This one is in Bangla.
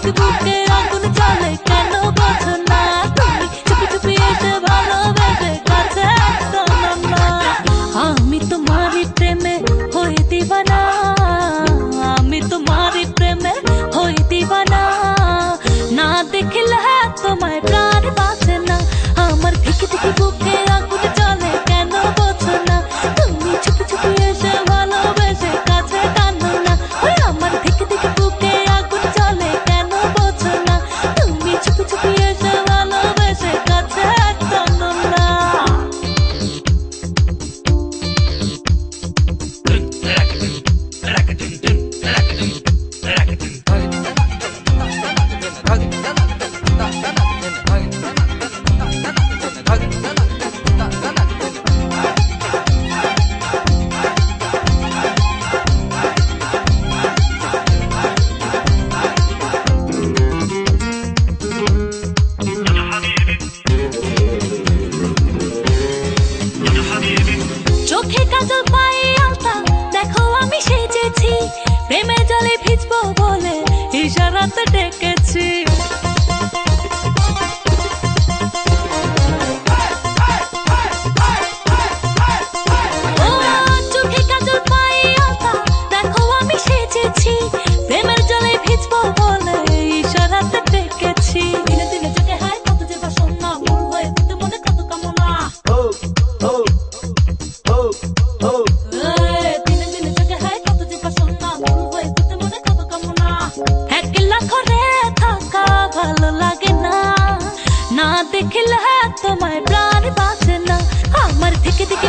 ধিক বুকে আগুন জ্বলে কেন বোঝো না তুমি চুপি চুপি এসে ভালোবেসে কাছে আসো না আমি তোমারই প্রেমে হয়ে দিবানা আমি তোমারই প্রেমে হয়ে দিবানা না দেখলে তোমায় প্রাণ বাঁচে না আমার ধিক ধিক বুকে আগুন জ্বলে কেন বোঝো না তুমি চুপি চুপি এসে ভালোবেসে কাছে টানো না ওই আমার ধিক ধিক বুকে আগুন জ্বলে কেন বোঝো না তুমি চুপি চুপি এসে ভালোবেসে কাছে টানো না চোখে কাজল পায়ে আলতা দেখো আমি সেজেছি প্রেমের জলে ভিজবো বলে ইশারাতে ডেকেছি চোখে কাজল পায়ে আলতা দেখো আমি সেজেছি প্রেমের জলে ভিজবো বলে ইশারাতে ডেকেছি দিনে দিনে চোখে হায় কত যে বাসনা মূল হয়ে দিতে মনে কত কামনা দিনে দিনে চোখে হায় কত যে বাসনা মূল হয়ে দিতে মনে কত কামনা একলা ঘরে থাকা ভালো লাগে না না দেখলে তোমায় প্রাণ বাঁচে না আমার থেকে থেকে